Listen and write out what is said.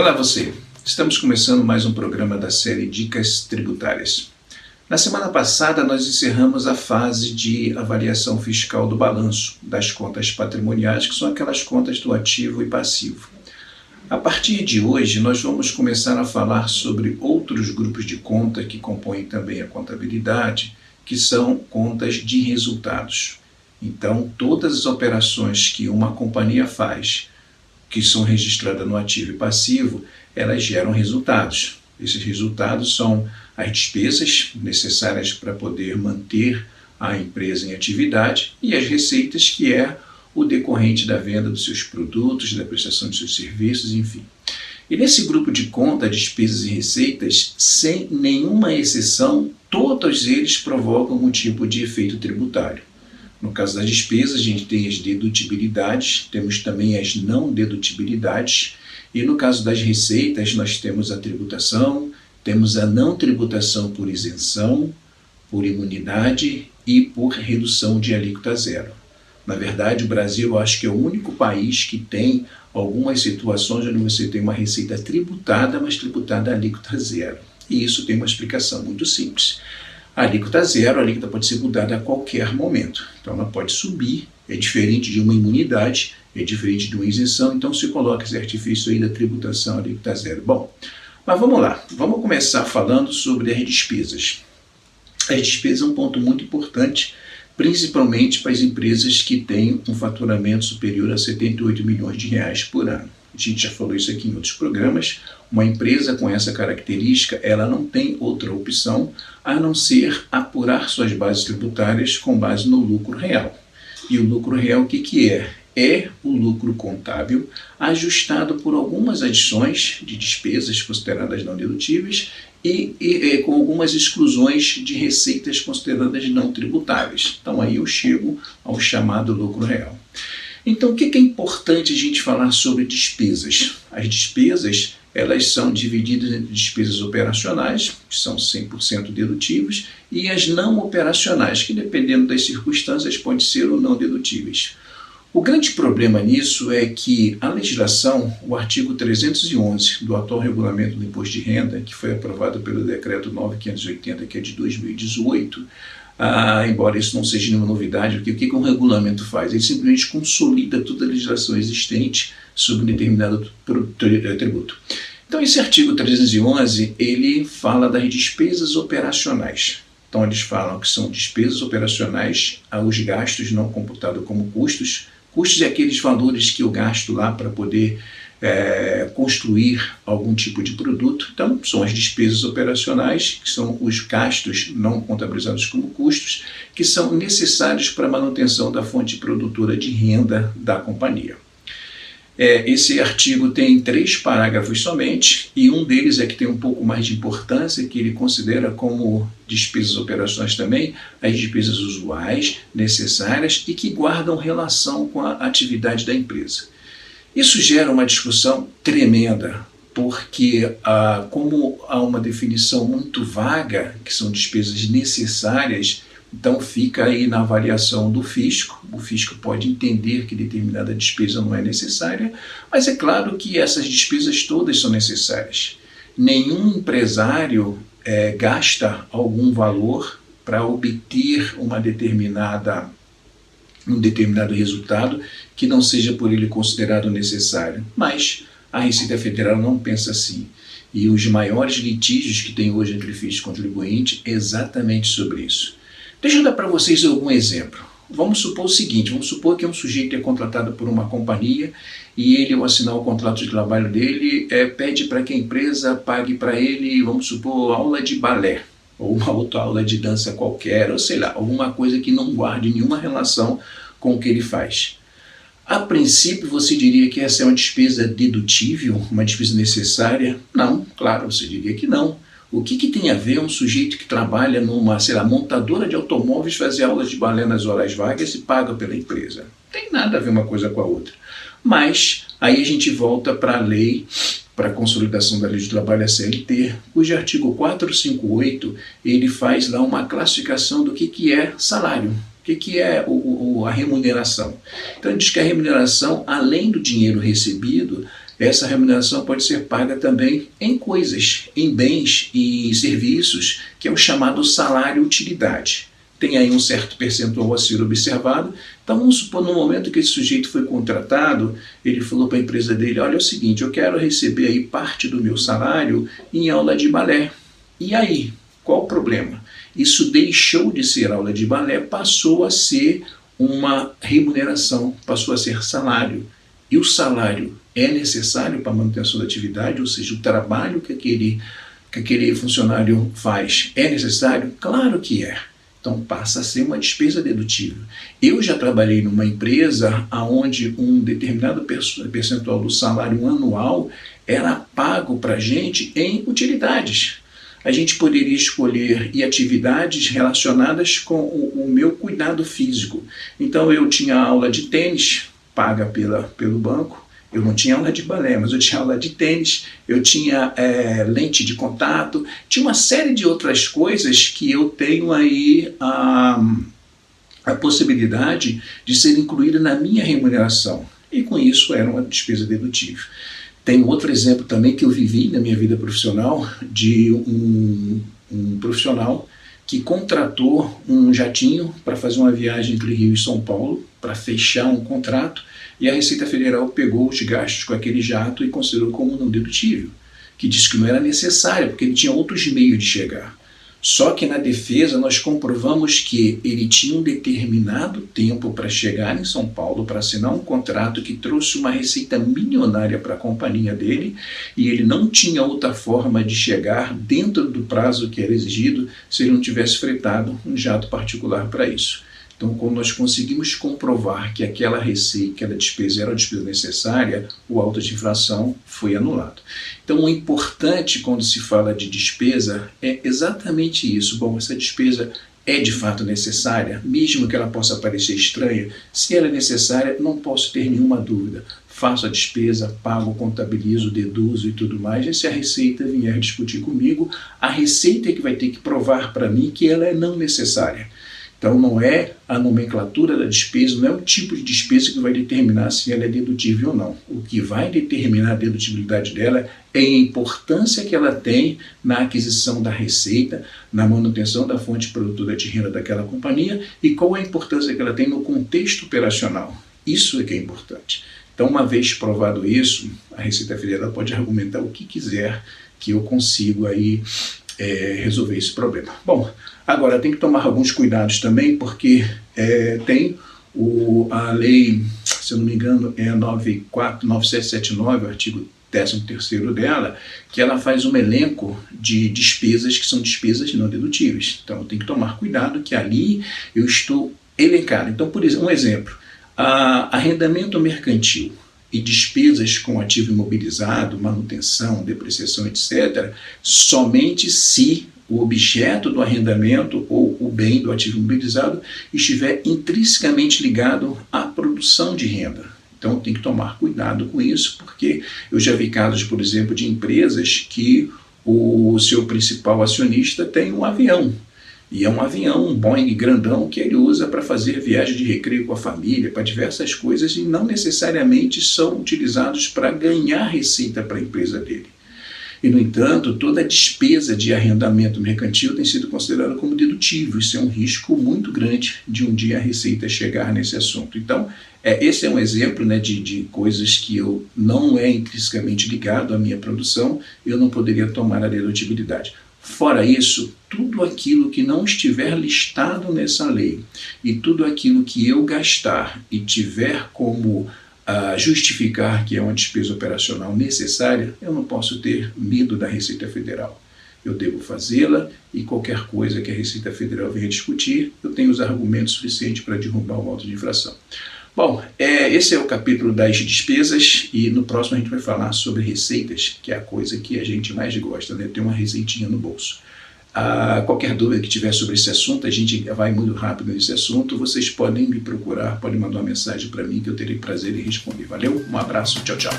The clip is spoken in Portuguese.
Olá você! Estamos começando mais um programa da série Dicas Tributárias. Na semana passada nós encerramos a fase de avaliação fiscal do balanço das contas patrimoniais, que são aquelas contas do ativo e passivo. A partir de hoje nós vamos começar a falar sobre outros grupos de conta que compõem também a contabilidade, que são contas de resultados. Então, todas as operações que uma companhia faz, que são registradas no ativo e passivo, elas geram resultados. Esses resultados são as despesas necessárias para poder manter a empresa em atividade e as receitas, que é o decorrente da venda dos seus produtos, da prestação de seus serviços, enfim. E nesse grupo de conta, despesas e receitas, sem nenhuma exceção, todos eles provocam um tipo de efeito tributário. No caso das despesas, a gente tem as dedutibilidades, temos também as não dedutibilidades, e no caso das receitas, nós temos a tributação, temos a não tributação por isenção, por imunidade e por redução de alíquota zero. Na verdade, o Brasil, eu acho que é o único país que tem algumas situações onde você tem uma receita tributada, mas tributada a alíquota zero. E isso tem uma explicação muito simples. A alíquota zero, a alíquota pode ser mudada a qualquer momento. Então ela pode subir, é diferente de uma imunidade, é diferente de uma isenção, então se coloca esse artifício aí da tributação alíquota zero. Bom, mas vamos lá, vamos começar falando sobre as despesas. As despesas é um ponto muito importante, principalmente para as empresas que têm um faturamento superior a 78 milhões de reais por ano. A gente já falou isso aqui em outros programas. Uma empresa com essa característica, ela não tem outra opção a não ser apurar suas bases tributárias com base no lucro real. E o lucro real o que é? É o lucro contábil ajustado por algumas adições de despesas consideradas não dedutíveis e com algumas exclusões de receitas consideradas não tributáveis. Então aí eu chego ao chamado lucro real. Então o que é importante a gente falar sobre despesas? As despesas, elas são divididas entre despesas operacionais, que são 100% dedutíveis, e as não operacionais, que dependendo das circunstâncias podem ser ou não dedutíveis. O grande problema nisso é que a legislação, o artigo 311 do atual regulamento do imposto de renda, que foi aprovado pelo decreto 9.580, que é de 2018, embora isso não seja nenhuma novidade, porque o que um regulamento faz? Ele simplesmente consolida toda a legislação existente sobre um determinado tributo. Então esse artigo 311, ele fala das despesas operacionais. Então eles falam que são despesas operacionais aos gastos não computados como custos. Custos é aqueles valores que eu gasto lá para poder construir algum tipo de produto. Então são as despesas operacionais, que são os gastos não contabilizados como custos, que são necessários para a manutenção da fonte produtora de renda da companhia. Esse artigo tem 3 parágrafos somente, e um deles é que tem um pouco mais de importância, que ele considera como despesas operacionais também as despesas usuais, necessárias e que guardam relação com a atividade da empresa. Isso gera uma discussão tremenda, porque como há uma definição muito vaga, que são despesas necessárias, então fica aí na avaliação do fisco. O fisco pode entender que determinada despesa não é necessária, mas é claro que essas despesas todas são necessárias. Nenhum empresário gasta algum valor para obter um determinado resultado que não seja por ele considerado necessário. Mas a Receita Federal não pensa assim. E os maiores litígios que tem hoje entre fisco e contribuinte é exatamente sobre isso. Deixa eu dar para vocês algum exemplo. Vamos supor o seguinte, vamos supor que um sujeito é contratado por uma companhia e ele, ao assinar o contrato de trabalho dele, pede para que a empresa pague para ele, vamos supor, aula de balé, ou uma outra aula de dança qualquer, ou sei lá, alguma coisa que não guarde nenhuma relação com o que ele faz. A princípio, você diria que essa é uma despesa dedutível, uma despesa necessária? Não, claro, você diria que não. O que tem a ver um sujeito que trabalha numa, sei lá, montadora de automóveis fazer aulas de balé nas horas vagas e paga pela empresa? Não tem nada a ver uma coisa com a outra. Mas aí a gente volta para a lei, para a consolidação da lei do trabalho, a CLT, cujo artigo 458, ele faz lá uma classificação do que é salário. O que é a remuneração? Então ele diz que a remuneração, além do dinheiro recebido, essa remuneração pode ser paga também em coisas, em bens e serviços, que é o chamado salário-utilidade. Tem aí um certo percentual a ser observado. Então vamos supor, no momento que esse sujeito foi contratado, ele falou para a empresa dele: olha, é o seguinte, eu quero receber aí parte do meu salário em aula de balé. E aí, qual o problema? Isso deixou de ser aula de balé, passou a ser uma remuneração, passou a ser salário. E o salário é necessário para a manutenção da atividade, ou seja, o trabalho que aquele funcionário faz é necessário? Claro que é. Então passa a ser uma despesa dedutível. Eu já trabalhei numa empresa onde um determinado percentual do salário anual era pago para a gente em utilidades. A gente poderia escolher atividades relacionadas com o meu cuidado físico. Então eu tinha aula de tênis, paga pelo banco. Eu não tinha aula de balé, mas eu tinha aula de tênis, eu tinha lente de contato, tinha uma série de outras coisas que eu tenho aí a possibilidade de ser incluída na minha remuneração. E com isso era uma despesa dedutível. Tem outro exemplo também que eu vivi na minha vida profissional, de um profissional que contratou um jatinho para fazer uma viagem entre Rio e São Paulo, para fechar um contrato, e a Receita Federal pegou os gastos com aquele jato e considerou como não dedutível, que disse que não era necessário, porque ele tinha outros meios de chegar. Só que na defesa nós comprovamos que ele tinha um determinado tempo para chegar em São Paulo, para assinar um contrato que trouxe uma receita milionária para a companhia dele, e ele não tinha outra forma de chegar dentro do prazo que era exigido se ele não tivesse fretado um jato particular para isso. Então, quando nós conseguimos comprovar que aquela receita, aquela despesa era uma despesa necessária, o auto de infração foi anulado. Então, o importante quando se fala de despesa é exatamente isso. Bom, essa despesa é de fato necessária, mesmo que ela possa parecer estranha. Se ela é necessária, não posso ter nenhuma dúvida. Faço a despesa, pago, contabilizo, deduzo e tudo mais. E se a Receita vier discutir comigo, a Receita é que vai ter que provar para mim que ela é não necessária. Então não é a nomenclatura da despesa, não é o tipo de despesa que vai determinar se ela é dedutível ou não. O que vai determinar a dedutibilidade dela é a importância que ela tem na aquisição da receita, na manutenção da fonte produtora de renda daquela companhia e qual é a importância que ela tem no contexto operacional. Isso é que é importante. Então, uma vez provado isso, a Receita Federal pode argumentar o que quiser que eu consigo aí resolver esse problema. Bom, agora tem que tomar alguns cuidados também, porque tem a lei, se eu não me engano, é a 9779, o artigo 13º dela, que ela faz um elenco de despesas que são despesas não dedutíveis. Então eu tenho que tomar cuidado que ali eu estou elencado. Então, por exemplo, um exemplo, arrendamento mercantil e despesas com ativo imobilizado, manutenção, depreciação, etc., somente se o objeto do arrendamento ou o bem do ativo imobilizado estiver intrinsecamente ligado à produção de renda. Então tem que tomar cuidado com isso, porque eu já vi casos, por exemplo, de empresas que o seu principal acionista tem um avião. E é um avião, um Boeing grandão, que ele usa para fazer viagem de recreio com a família, para diversas coisas, e não necessariamente são utilizados para ganhar receita para a empresa dele. E, no entanto, toda despesa de arrendamento mercantil tem sido considerada como dedutível. Isso é um risco muito grande de um dia a Receita chegar nesse assunto. Então, esse é um exemplo, né, de coisas que eu não é intrinsecamente ligado à minha produção, eu não poderia tomar a dedutibilidade. Fora isso, tudo aquilo que não estiver listado nessa lei e tudo aquilo que eu gastar e tiver como justificar que é uma despesa operacional necessária, eu não posso ter medo da Receita Federal. Eu devo fazê-la e qualquer coisa que a Receita Federal venha discutir, eu tenho os argumentos suficientes para derrubar o auto de infração. Bom, esse é o capítulo das despesas e no próximo a gente vai falar sobre receitas, que é a coisa que a gente mais gosta, né? Ter uma receitinha no bolso. Qualquer dúvida que tiver sobre esse assunto, a gente vai muito rápido nesse assunto, vocês podem me procurar, podem mandar uma mensagem para mim que eu terei prazer em responder. Valeu, um abraço, tchau, tchau.